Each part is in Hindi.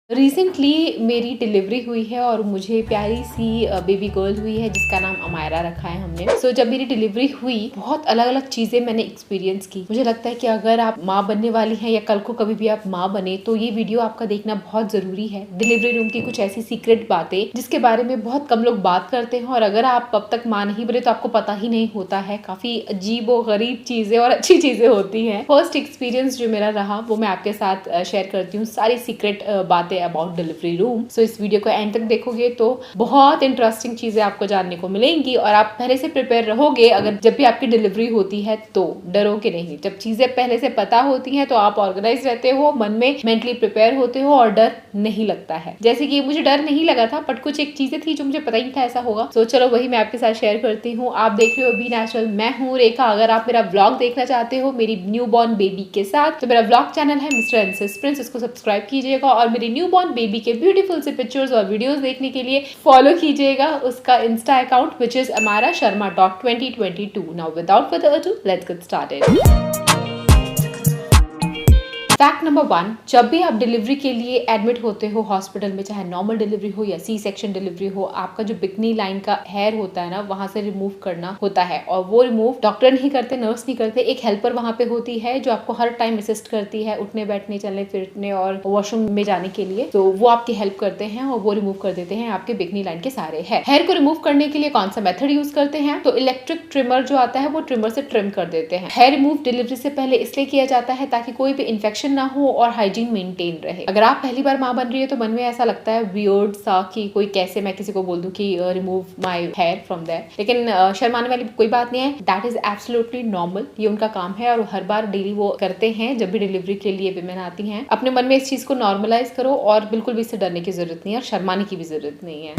रिसेंटली मेरी डिलीवरी हुई है और मुझे प्यारी सी बेबी गर्ल हुई है जिसका नाम अमायरा रखा है हमने। जब मेरी डिलीवरी हुई बहुत अलग अलग चीजें मैंने एक्सपीरियंस की। मुझे लगता है कि अगर आप माँ बनने वाली हैं या कल को कभी भी आप माँ बने तो ये वीडियो आपका देखना बहुत जरूरी है। डिलीवरी रूम की कुछ ऐसी सीक्रेट बातें जिसके बारे में बहुत कम लोग बात करते हैं और अगर आप अब तक माँ नहीं बने तो आपको पता ही नहीं होता है। काफी अजीब और गरीब चीजें और अच्छी चीजें होती हैं। फर्स्ट एक्सपीरियंस जो मेरा रहा वो मैं आपके साथ शेयर करती हूँ, सारी सीक्रेट बातें अबाउट डिलीवरी रूम। सो इस वीडियो को एंड तक देखोगे तो बहुत इंटरेस्टिंग चीजें आपको जानने को मिलेंगी और आप पहले से प्रिपेयर रहोगे। अगर जब भी आपकी डिलीवरी होती है तो डरोगे नहीं। जब चीजें पहले से पता होती हैं तो आप ऑर्गेनाइज रहते हो, मन में मेंटली प्रिपेयर होते हो और डर नहीं लगता है। जैसे कि मुझे डर नहीं लगा था बट कुछ एक चीजें थी जो मुझे पता ही नहीं था ऐसा होगा। सो चलो वही मैं आपके साथ शेयर करती हूँ। आप देख रहे हो बी नेचुरल, मैं हूँ रेखा। अगर आप मेरा व्लॉग देखना चाहते हो मेरी न्यू बॉर्न बेबी के साथ तो मेरा व्लॉग चैनल है मिस्टर एंड सिस प्रिंस, इसको सब्सक्राइब कीजिएगा और मेरी न्यू बॉर्न बेबी के ब्यूटीफुल से पिक्चर्स और वीडियोस देखने के लिए फॉलो कीजिएगा उसका Insta account which is amara.sharma.2022। Now without further ado let's get started. Fact number 1, जब भी आप डिलीवरी के लिए एडमिट होते हो हॉस्पिटल में, चाहे नॉर्मल डिलीवरी हो या सी सेक्शन डिलीवरी हो, आपका जो बिकनी लाइन का हेयर होता है ना वहां से रिमूव करना होता है और वो रिमूव डॉक्टर नहीं करते, नर्स नहीं करते, एक हेल्पर वहां पे होती है जो आपको हर टाइम असिस्ट करती है उठने बैठने चलने फिरने और वॉशरूम में जाने के लिए। तो वो आपकी हेल्प करते हैं और वो रिमूव कर देते हैं आपके बिकनी लाइन के सारे हेयर को रिमूव करने के लिए कौन सा मेथड यूज करते हैं तो इलेक्ट्रिक ट्रिमर जो आता है वो ट्रिमर से ट्रिम कर देते हैं। हेयर रिमूव डिलीवरी से पहले इसलिए किया जाता है ताकि कोई भी इन्फेक्शन ना हो और हाइजीन मेंटेन रहे। अगर आप पहली बार माँ बन रही है तो मन में ऐसा लगता है वियर्ड सा कि कोई कैसे मैं किसी को बोल दूं कि remove my hair from there, लेकिन शर्माने वाली कोई बात नहीं है। दैट इज एब्सोल्युटली नॉर्मल, ये उनका काम है और हर बार डेली वो करते हैं। जब भी डिलीवरी के लिए विमेन आती हैं अपने मन में इस चीज को नॉर्मलाइज करो और बिल्कुल भी इससे डरने की जरूरत नहीं है और शर्माने की भी जरूरत नहीं है।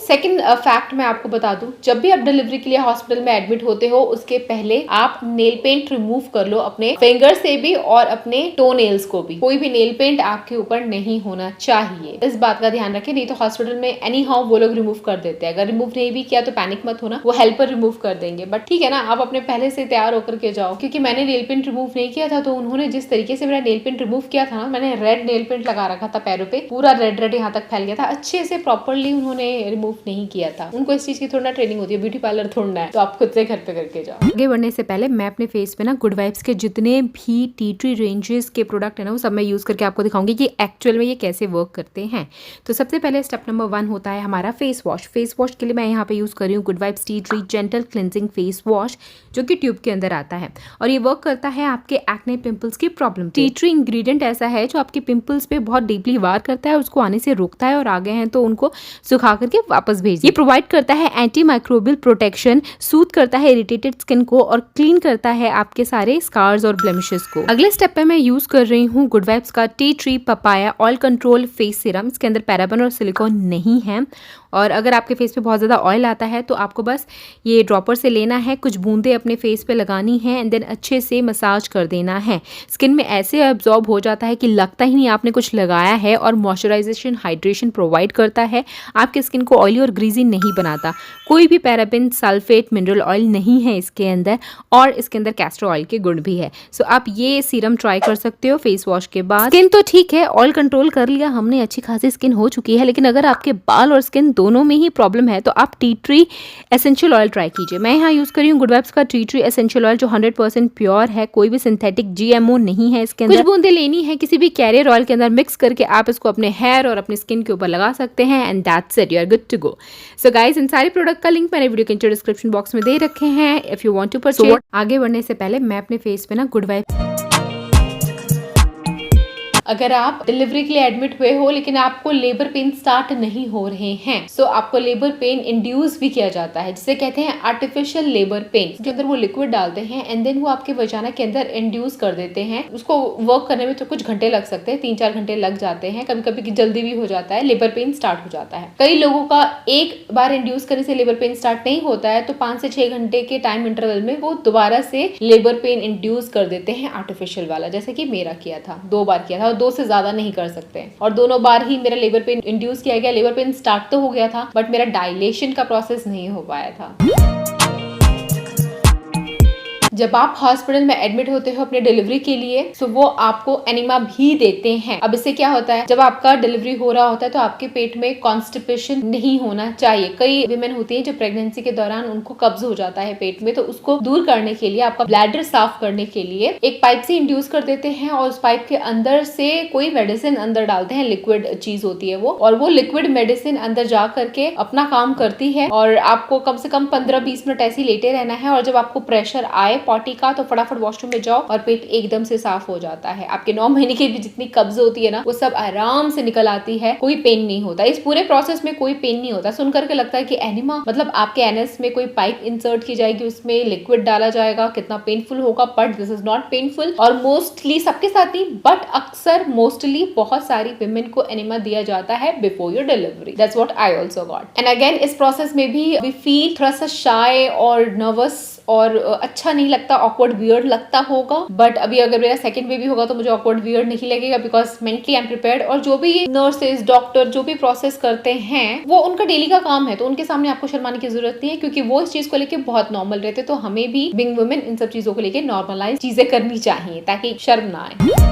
सेकेंड फैक्ट मैं आपको बता दूं, जब भी आप डिलीवरी के लिए हॉस्पिटल में एडमिट होते हो उसके पहले आप नेल पेंट रिमूव कर लो, अपने फिंगर से भी और अपने टो नेल्स को भी। कोई भी नेल पेंट आपके ऊपर नहीं होना चाहिए, इस बात का ध्यान रखें। नहीं तो हॉस्पिटल में एनी हाउ वो लोग रिमूव कर देते हैं। अगर रिमूव नहीं भी किया तो पैनिक मत होना, वो हेल्पर रिमूव कर देंगे। बट ठीक है ना, आप अपने पहले से तैयार होकर के जाओ। क्योंकि मैंने नेल पेंट रिमूव नहीं किया था तो उन्होंने जिस तरीके से मेरा नेल पेंट रिमूव किया था ना, मैंने रेड नेल पेंट लगा रखा था पैरों पे, पूरा रेड रेड यहाँ तक फैल गया था। अच्छे से प्रॉपरली उन्होंने रिमूव नहीं किया था। उनको इस चीज की थोड़ा ट्रेनिंग होती है, ब्यूटी पार्लर थोड़ा है तो आप खुद से घर पे करके जाओ। आगे बढ़ने से पहले मैं अपने फेस पे ना गुड वाइब्स के जितने भी टी ट्री रेंजेस के प्रोडक्ट है ना वो सब मैं यूज करके आपको दिखाऊंगी कि एक्चुअल में ये कैसे वर्क करते हैं। तो सबसे पहले स्टेप नंबर 1 होता है हमारा फेस वॉश। फेस वॉश के लिए मैं यहाँ पे यूज कर रही हूँ good vibes tea tree gentle cleansing face wash, जो कि ट्यूब के अंदर आता है और ये वर्क करता है आपके एक्ने पिंपल्स की प्रॉब्लम। टी ट्री इंग्रेडिएंट ऐसा है जो आपके पिंपल्स पे बहुत डीपली वार करता है, उसको आने से रोकता है और आगे हैं तो उनको सुखा करके वापस भेज। ये प्रोवाइड करता है एंटी माइक्रोबियल प्रोटेक्शन, सूथ करता है इरिटेटेड स्किन को और क्लीन करता है आपके सारे स्कार्स और ब्लेमिशेस को। अगले स्टेप पे मैं यूज कर रही हूँ गुड वाइब्स का tea tree papaya oil control face serum. इसके अंदर पैराबन और सिलिकॉन नहीं है और अगर आपके फेस पे बहुत ज़्यादा ऑयल आता है तो आपको बस ये ड्रॉपर से लेना है, कुछ बूंदे अपने फेस पे लगानी है एंड देन अच्छे से मसाज कर देना है। स्किन में ऐसे एब्जॉर्ब हो जाता है कि लगता ही नहीं आपने कुछ लगाया है और मॉइस्चराइजेशन हाइड्रेशन प्रोवाइड करता है, आपके स्किन को ऑयली और ग्रीजी नहीं बनाता। कोई भी पैराबेन सल्फेट मिनरल ऑयल नहीं है इसके अंदर और इसके अंदर कैस्टर ऑयल के गुण भी है। सो आप ये सीरम ट्राई कर सकते हो फेस वॉश के बाद। स्किन तो ठीक है, ऑयल कंट्रोल कर लिया हमने, अच्छी खासी स्किन हो चुकी है, लेकिन अगर आपके बाल और स्किन दोनों में ही प्रॉब्लम है तो आप tea tree essential oil try कीजिए। मैं यहाँ यूज कर रही हूँ गुड वाइब्स का टी ट्री एसेंशियल ऑयल जो 100% प्योर है, कोई भी सिंथेटिक GMO नहीं है इसके अंदर। कुछ बूंदे लेनी है किसी भी कैरियर ऑयल के अंदर, मिक्स करके आप इसको अपने हेयर और अपनी स्किन के ऊपर लगा सकते हैं and that's it, you are good to go. So guys, इन सारे प्रोडक्ट का लिंक मैंने वीडियो के नीचे डिस्क्रिप्शन बॉक्स में दे रखे हैं if you want to purchase. आगे बढ़ने से पहले मैं अपने फेस पे ना गुड वाइब्स, अगर आप डिलीवरी के लिए एडमिट हुए हो लेकिन आपको लेबर पेन स्टार्ट नहीं हो रहे हैं सो आपको लेबर पेन इंड्यूस भी किया जाता है, जिसे कहते हैं आर्टिफिशियल लेबर पेन। उसके अंदर वो लिक्विड डालते हैं एंड देन वो आपके वजाना के अंदर इंड्यूस कर देते हैं। उसको वर्क करने में तो कुछ घंटे लग सकते हैं, 3-4 घंटे लग जाते हैं, कभी कभी जल्दी भी हो जाता है, लेबर पेन स्टार्ट हो जाता है। कई लोगों का एक बार इंड्यूस करने से लेबर पेन स्टार्ट नहीं होता है तो 5 से 6 घंटे के टाइम इंटरवल में वो दोबारा से लेबर पेन इंड्यूस कर देते हैं आर्टिफिशियल वाला, जैसे कि मेरा किया था, 2 बार किया था, 2 से ज्यादा नहीं कर सकते और दोनों बार ही मेरा लेबर पेन इंड्यूस किया गया। लेबर पेन स्टार्ट तो हो गया था बट मेरा डायलेशन का प्रोसेस नहीं हो पाया था। जब आप हॉस्पिटल में एडमिट होते हो अपने डिलीवरी के लिए तो वो आपको एनिमा भी देते हैं। अब इससे क्या होता है, जब आपका डिलीवरी हो रहा होता है तो आपके पेट में कॉन्स्टिपेशन नहीं होना चाहिए। कई विमेन होती हैं जो प्रेगनेंसी के दौरान उनको कब्ज हो जाता है पेट में, तो उसको दूर करने के लिए, आपका ब्लैडर साफ करने के लिए एक पाइप से इंड्यूस कर देते हैं और उस पाइप के अंदर से कोई मेडिसिन अंदर डालते हैं, लिक्विड चीज होती है वो, और वो लिक्विड मेडिसिन अंदर जा करके अपना काम करती है और आपको कम से कम 15-20 मिनट ऐसे लेटे रहना है। और जब आपको प्रेशर आए पॉटी का तो फटाफट वॉशरूम में जाओ और पेट एकदम से साफ हो जाता है। आपके 9 महीने की भी जितनी कब्ज होती है ना वो सब आराम से निकल आती है, कोई पेन नहीं होता। इस पूरे प्रोसेस में कोई पेन नहीं होता। सुनकर के लगता है कि एनिमा मतलब आपके एनएस में कोई पाइप इंसर्ट की जाएगी, उसमें लिक्विड डाला जाएगा, कितना पेनफुल होगा, but this is not painful. और मोस्टली, सबके साथ नहीं बट अक्सर मोस्टली बहुत सारी विमेन को एनिमा दिया जाता है before your delivery. That's what I also got. And again इस प्रोसेस में भी वी फील थोड़ा सा शाय और नर्वस और अच्छा नहीं लगता, ऑकवर्ड वियर्ड लगता होगा। बट अभी अगर मेरा सेकंड बेबी होगा तो मुझे ऑकवर्ड वियर्ड नहीं लगेगा because mentally I am prepared. और जो भी नर्सेज डॉक्टर जो भी प्रोसेस करते हैं वो उनका डेली का काम है, तो उनके सामने आपको शर्माने की जरूरत नहीं है क्योंकि वो इस चीज को लेके बहुत नॉर्मल रहते। तो हमें भी बिंग वुमेन इन सब चीजों को लेके नॉर्मलाइज चीजें करनी चाहिए ताकि शर्म ना आए।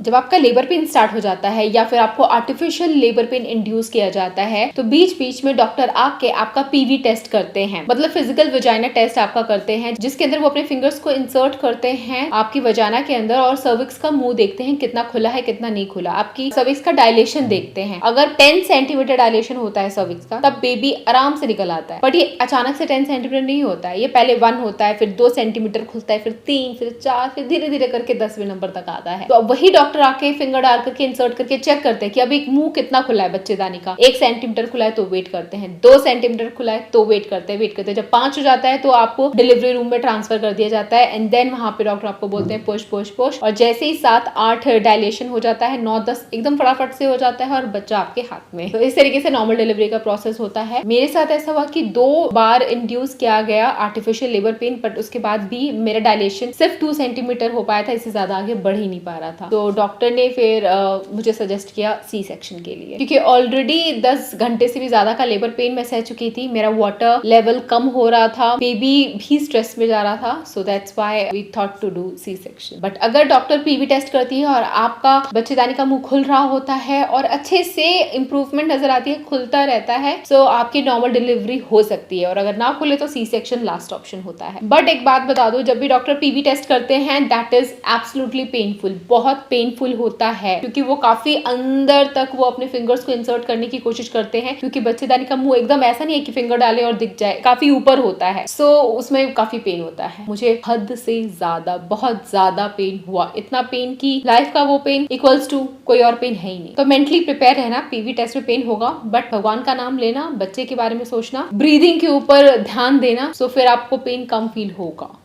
जब आपका लेबर पेन स्टार्ट हो जाता है या फिर आपको आर्टिफिशियल लेबर पेन इंड्यूस किया जाता है तो बीच बीच में डॉक्टर आके आपका पीवी टेस्ट करते हैं, मतलब फिजिकल वजाइना टेस्ट आपका करते हैं, जिसके अंदर वो अपने फिंगर्स को इंसर्ट करते हैं आपकी वजाइना के अंदर और सर्विक्स का मुंह देखते हैं कितना खुला है कितना नहीं खुला, आपकी सर्विक्स का डायलेशन देखते हैं। अगर 10 सेंटीमीटर डायलेशन होता है सर्विक्स का तब बेबी आराम से निकल आता है। बट ये अचानक से 10 सेंटीमीटर नहीं होता है, ये पहले 1 होता है, फिर 2 सेंटीमीटर खुलता है, फिर 3, फिर 4, फिर धीरे धीरे करके 10वें नंबर तक आता है। तो अब वही डॉक्टर आके फिंगर डाल करके इंसर्ट करके चेक करते हैं कि अभी मुंह कितना खुला है बच्चेदानी का। 1 सेंटीमीटर खुला है तो वेट करते हैं, 2 सेंटीमीटर खुला है तो वेट करते हैं। जब 5 हो जाता है तो आपको डिलीवरी रूम में ट्रांसफर कर दिया जाता है एंड देन वहां पे डॉक्टर आपको बोलते हैं पुश पुश पुश। और जैसे ही 7-8 डायलेशन हो जाता है, 9-10 एकदम फटाफट से हो जाता है और बच्चा आपके हाथ में। तो इस तरीके से नॉर्मल डिलीवरी का प्रोसेस होता है। मेरे साथ ऐसा हुआ कि 2 बार इंड्यूस किया गया आर्टिफिशियल लेबर पेन, बट उसके बाद भी मेरा डायलेशन सिर्फ 2 सेंटीमीटर हो पाया था, इससे ज्यादा आगे बढ़ ही नहीं पा रहा था। तो डॉक्टर ने फिर मुझे सजेस्ट किया सी सेक्शन के लिए, क्योंकि ऑलरेडी 10 घंटे से भी ज्यादा का लेबर पेन मैं सह चुकी थी, मेरा वाटर लेवल कम हो रहा था, बेबी भी स्ट्रेस में जा रहा था। So that's why we thought to do C section. But अगर डॉक्टर पीवी टेस्ट करती है और आपका बच्चेदानी का मुंह खुल रहा होता है और अच्छे से इंप्रूवमेंट नजर आती है, खुलता रहता है, सो आपकी नॉर्मल डिलीवरी हो सकती है। और अगर ना खुले तो सी सेक्शन लास्ट ऑप्शन होता है। बट एक बात बता दो, जब भी डॉक्टर पीवी टेस्ट करते हैं दैट इज एब्सोल्युटली पेनफुल, बहुत पेनफुल होता है, क्योंकि वो काफी अंदर तक वो अपने फिंगर्स को इंसर्ट करने की कोशिश करते हैं, क्योंकि बच्चेदानी का मुंह एकदम ऐसा नहीं है कि फिंगर डाले और दिख जाए, काफी ऊपर होता है। सो उसमें काफी पेन होता है। मुझे हद से ज्यादा, बहुत ज्यादा पेन हुआ, इतना पेन की लाइफ का वो पेन इक्वल्स टू कोई और पेन है ही नहीं। तो मेंटली प्रिपेयर रहना, पीवी टेस्ट में पेन होगा बट भगवान का नाम लेना, बच्चे के बारे में सोचना, ब्रीदिंग के ऊपर ध्यान देना, सो फिर आपको पेन कम फील होगा।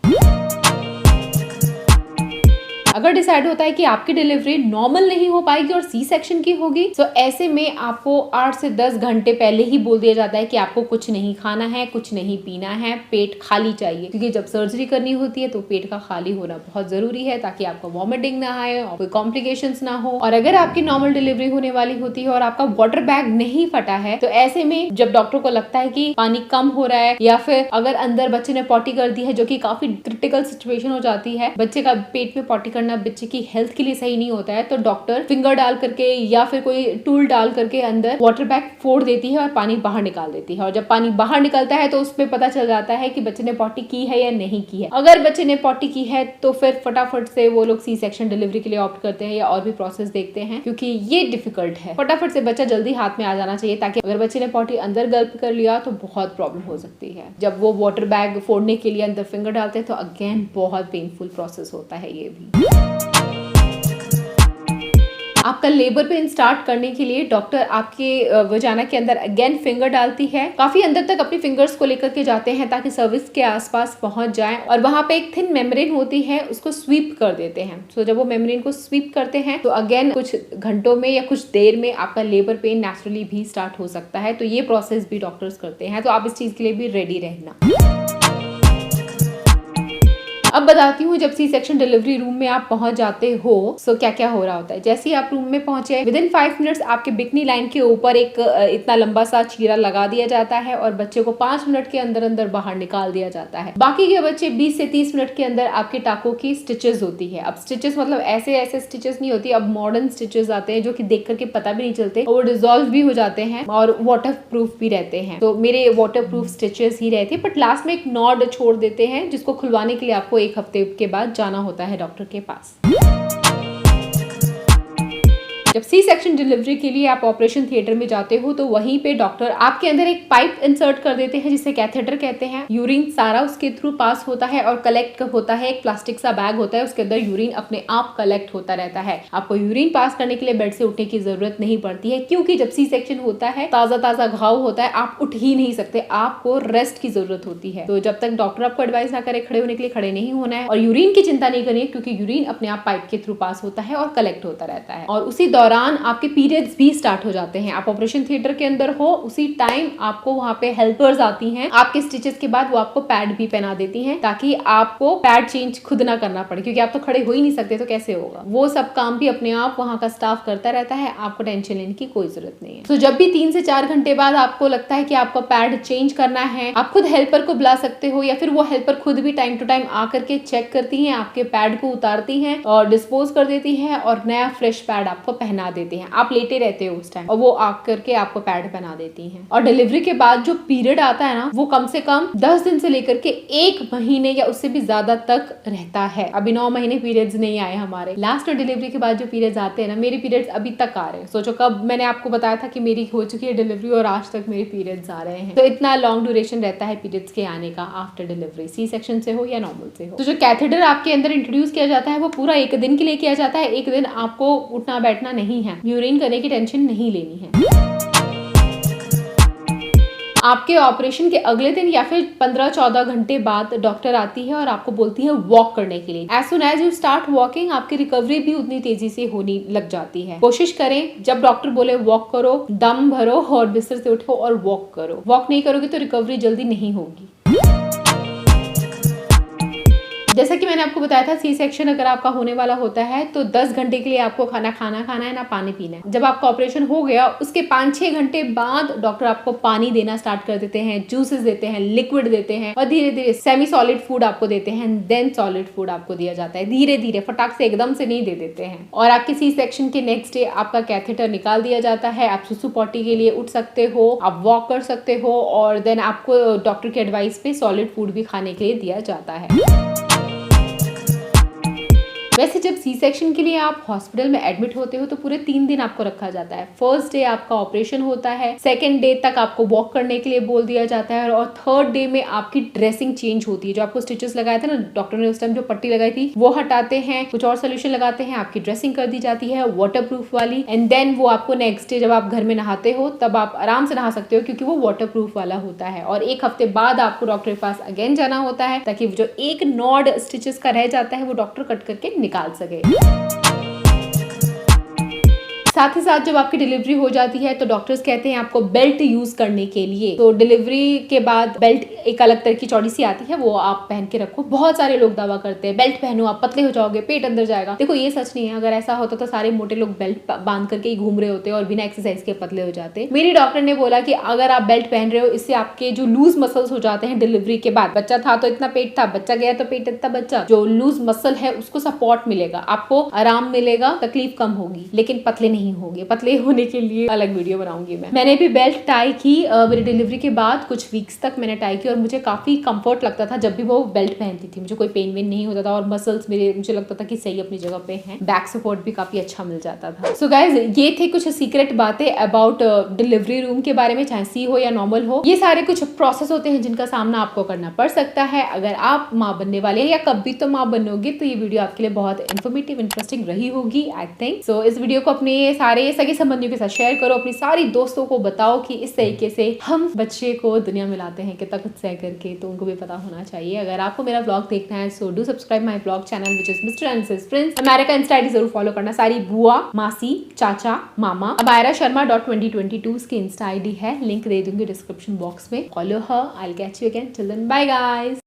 अगर डिसाइड होता है कि आपकी डिलीवरी नॉर्मल नहीं हो पाएगी और सी सेक्शन की होगी, तो ऐसे में आपको 8 से 10 घंटे पहले ही बोल दिया जाता है कि आपको कुछ नहीं खाना है, कुछ नहीं पीना है, पेट खाली चाहिए। क्योंकि जब सर्जरी करनी होती है तो पेट का खाली होना बहुत जरूरी है ताकि आपको वॉमिटिंग ना आए और कोई कॉम्प्लिकेशंस ना हो। और अगर आपकी नॉर्मल डिलीवरी होने वाली होती है और आपका वाटर बैग नहीं फटा है तो ऐसे में जब डॉक्टर को लगता है कि पानी कम हो रहा है या फिर अगर अंदर बच्चे ने पॉटी कर दी है, जो कि काफी क्रिटिकल सिचुएशन हो जाती है, बच्चे का पेट में पॉटी बच्चे की हेल्थ के लिए सही नहीं होता है, तो डॉक्टर फिंगर डाल करके या फिर कोई टूल डाल करके अंदर वाटर बैग फोड़ देती है और पानी बाहर निकाल देती है। और जब पानी बाहर निकलता है तो उसमें पता चल जाता है कि बच्चे ने पॉटी की है या नहीं की है। अगर बच्चे ने पॉटी की है तो फिर फटाफट से वो लोग सी सेक्शन डिलीवरी के लिए ऑप्ट करते हैं या और भी प्रोसेस देखते हैं, क्योंकि ये डिफिकल्ट है। फटाफट से बच्चा जल्दी हाथ में आ जाना चाहिए, ताकि अगर बच्चे ने पॉटी अंदर गल्प कर लिया तो बहुत प्रॉब्लम हो सकती है। जब वो वाटर बैग फोड़ने के लिए अंदर फिंगर डालते हैं तो अगेन बहुत पेनफुल प्रोसेस होता है ये भी। आपका लेबर पेन स्टार्ट करने के लिए डॉक्टर आपके वजाना के अंदर अगेन फिंगर डालती है, काफी अंदर तक अपनी फिंगर्स को लेकर के जाते हैं ताकि सर्विस के आसपास पहुंच जाएं, और वहां पे एक थिन मेम्ब्रेन होती है उसको स्वीप कर देते हैं। तो जब वो मेम्ब्रेन को स्वीप करते हैं तो अगेन कुछ घंटों में या कुछ देर में आपका लेबर पेन नेचुरली भी स्टार्ट हो सकता है। तो ये प्रोसेस भी डॉक्टर्स करते हैं, तो आप इस चीज के लिए भी रेडी रहना। अब बताती हूँ जब सी सेक्शन डिलीवरी रूम में आप पहुंच जाते हो तो क्या क्या हो रहा होता है। जैसे ही आप रूम में पहुंचे विदिन 5 मिनट्स आपके बिकनी लाइन के ऊपर एक इतना लंबा सा चीरा लगा दिया जाता है और बच्चे को 5 मिनट के अंदर अंदर बाहर निकाल दिया जाता है। बाकी के बच्चे 20 से 30 मिनट के अंदर आपके टाकों की स्टिचेस होती है। अब स्टिचेस मतलब ऐसे ऐसे स्टिचेस नहीं होती, अब मॉडर्न स्टिचेस आते हैं जो कि देख करके पता भी नहीं चलते और वो डिजोल्व भी हो जाते हैं और वाटर प्रूफ भी रहते हैं। तो मेरे वाटर प्रूफ स्टिचेस ही रहते, बट लास्ट में एक नॉड छोड़ देते हैं जिसको खुलवाने के लिए आपको 1 हफ्ते के बाद जाना होता है डॉक्टर के पास। जब सी सेक्शन डिलीवरी के लिए आप ऑपरेशन थिएटर में जाते हो तो वहीं पे डॉक्टर आपके अंदर एक पाइप इंसर्ट कर देते हैं जिसे कैथेटर कहते हैं। यूरिन सारा उसके थ्रू पास होता है और कलेक्ट होता है। एक प्लास्टिक सा बैग होता है, उसके अंदर यूरिन अपने आप कलेक्ट होता रहता है। आपको यूरिन पास करने के लिए बेड से उठने की जरूरत नहीं पड़ती है, क्योंकि जब सी सेक्शन होता है ताजा ताजा घाव होता है, आप उठ ही नहीं सकते, आपको रेस्ट की जरूरत होती है। तो जब तक डॉक्टर आपको एडवाइस ना करे खड़े होने के लिए, खड़े नहीं होना है और यूरिन की चिंता नहीं करनी है, क्योंकि यूरिन अपने आप पाइप के थ्रू पास होता है और कलेक्ट होता रहता है। और उसी दौरान आपके पीरियड्स भी स्टार्ट हो जाते हैं। आप ऑपरेशन थिएटर के अंदर हो, उसी टाइम आपको वहां पे हेल्पर्स आती हैं। आपके स्टिचेस के बाद वो आपको पैड भी पहना देती हैं ताकि आपको पैड चेंज खुद ना करना पड़े, क्योंकि आप तो खड़े हो ही नहीं सकते, तो कैसे होगा। वो सब काम भी अपने आप वहां का स्टाफ करता रहता है, आपको टेंशन लेने की कोई जरूरत नहीं है। तो जब भी 3 से 4 घंटे बाद आपको लगता है कि आपको पैड चेंज करना है, आप खुद हेल्पर को बुला सकते हो या फिर वो हेल्पर खुद भी टाइम टू टाइम आकर के चेक करती है, आपके पैड को उतारती है और डिस्पोज कर देती है और नया फ्रेश पैड आपको पहना देती है। आप लेटे रहते हो उस टाइम और वो आकर के आपको पैड पहना देती हैं। और डिलीवरी के बाद जो पीरियड आता है ना, वो कम से कम 10 दिन से लेकर के 1 महीने या उससे भी ज्यादा तक रहता है। अभी 9 महीने पीरियड्स नहीं आए हमारे। लास्ट डिलीवरी के बाद जो पीरियड्स आते हैं ना, मेरे पीरियड्स अभी तक आ रहे हैं। सोचो कब मैंने आपको बताया था कि मेरी हो चुकी है डिलीवरी और आज तक मेरे पीरियड्स आ रहे हैं। तो इतना लॉन्ग ड्यूरेशन रहता है पीरियड्स के आने का आफ्टर डिलीवरी, सी सेक्शन से हो या नॉर्मल से हो। तो जो कैथेटर आपके अंदर इंट्रोड्यूस किया जाता है वो पूरा 1 दिन के लिए किया जाता है। 1 दिन आपको उठना बैठना नहीं है, यूरिन करने की टेंशन नहीं लेनी है। आपके ऑपरेशन के अगले दिन या फिर 15-14 घंटे बाद डॉक्टर आती है और आपको बोलती है वॉक करने के लिए। As soon as you start walking, आपकी रिकवरी भी उतनी तेजी से होने लग जाती है। कोशिश करें जब डॉक्टर बोले वॉक करो, दम भरो और बिस्तर से उठो और वॉक करो। वॉक नहीं करोगे तो रिकवरी जल्दी नहीं होगी। जैसा कि मैंने आपको बताया था, सी सेक्शन अगर आपका होने वाला होता है तो 10 घंटे के लिए आपको खाना है ना पानी पीना है। जब आपका ऑपरेशन हो गया उसके 5-6 घंटे बाद डॉक्टर आपको पानी देना स्टार्ट कर देते हैं, जूसेस देते हैं, लिक्विड देते हैं और धीरे धीरे सेमी सॉलिड फूड आपको देते हैं, देन सॉलिड फूड आपको दिया जाता है। धीरे धीरे, फटाक से एकदम से नहीं दे देते हैं। और आपके सी सेक्शन के नेक्स्ट डे आपका कैथेटर निकाल दिया जाता है। आप सुसु पॉटी के लिए उठ सकते हो, आप वॉक कर सकते हो और देन आपको डॉक्टर के एडवाइस पे सॉलिड फूड भी खाने के लिए दिया जाता है। वैसे जब सी सेक्शन के लिए आप हॉस्पिटल में एडमिट होते हो तो पूरे 3 दिन आपको रखा जाता है। फर्स्ट डे आपका ऑपरेशन होता है, सेकंड डे तक आपको वॉक करने के लिए बोल दिया जाता है और थर्ड डे में आपकी ड्रेसिंग चेंज होती है। जो आपको स्टिचेस लगाए थे ना डॉक्टर ने उस टाइम, जो पट्टी लगाई थी वो हटाते हैं, कुछ और सोल्यूशन लगाते हैं, आपकी ड्रेसिंग कर दी जाती है वाटर प्रूफ वाली। एंड देन वो आपको नेक्स्ट डे जब आप घर में नहाते हो तब आप आराम से नहा सकते हो, क्योंकि वो वाटर प्रूफ वाला होता है। और 1 हफ्ते बाद आपको डॉक्टर के पास अगेन जाना होता है ताकि जो एक नॉड स्टिचेस का रह जाता है वो डॉक्टर कट करके निकाल सके। साथ ही साथ जब आपकी डिलीवरी हो जाती है तो डॉक्टर्स कहते हैं आपको बेल्ट यूज करने के लिए। तो डिलीवरी के बाद बेल्ट एक अलग तरह की चौड़ी सी आती है, वो आप पहन के रखो। बहुत सारे लोग दावा करते हैं बेल्ट पहनो आप पतले हो जाओगे, पेट अंदर जाएगा। देखो ये सच नहीं है। अगर ऐसा होता तो सारे मोटे लोग बेल्ट बांध करके ही घूम रहे होते और बिना एक्सरसाइज के पतले हो जाते। मेरी डॉक्टर ने बोला कि अगर आप बेल्ट पहन रहे हो इससे आपके जो लूज मसल्स हो जाते हैं डिलीवरी के बाद, बच्चा था तो इतना पेट था, बच्चा गया तो पेट इतना, बच्चा जो लूज मसल है उसको सपोर्ट मिलेगा, आपको आराम मिलेगा, तकलीफ कम होगी, लेकिन पतले नहीं होंगे। पतले होने के लिए अलग वीडियो बनाऊंगी मैं। मैंने भी बेल्ट टाई की मेरी डिलीवरी के बाद कुछ वीक्स तक मैंने टाई की और मुझे काफी कंफर्ट लगता था जब भी वो बेल्ट पहनती थी। मुझे कोई पेन वेन नहीं होता था और मसल्स मेरे, मुझे लगता था कि सही अपनी जगह पे हैं। बैक सपोर्ट भी काफी अच्छा मिल जाता था। सो गाइज ये थे कुछ सीक्रेट बातें अबाउट डिलीवरी रूम के बारे में, चाहे सी हो या नॉर्मल हो। ये सारे कुछ प्रोसेस होते हैं जिनका सामना आपको करना पड़ सकता है। अगर आप माँ बनने वाले हैं या कभी तो माँ बनोगे तो ये वीडियो आपके लिए बहुत इन्फॉर्मेटिव इंटरेस्टिंग रही होगी आई थिंक। सो इस वीडियो को अपने सारे सगे संबंधियों के साथ शेयर करो, अपनी सारी दोस्तों को बताओ कि इस तरीके से हम बच्चे को दुनिया में लाते हैं कितना कुछ सह करके, तो उनको भी पता होना चाहिए। अगर आपको मेरा ब्लॉग देखना है so do subscribe my blog channel which is Mr and Mrs Prince. America insta ID जरूर फॉलो करना। सारी बुआ, मासी, चाचा, मामा amairasharma.2022 की इंस्टा आईडी है, लिंक दे दूंगी डिस्क्रिप्शन बॉक्स में। Follow her, I will catch you again. Till then bye guys.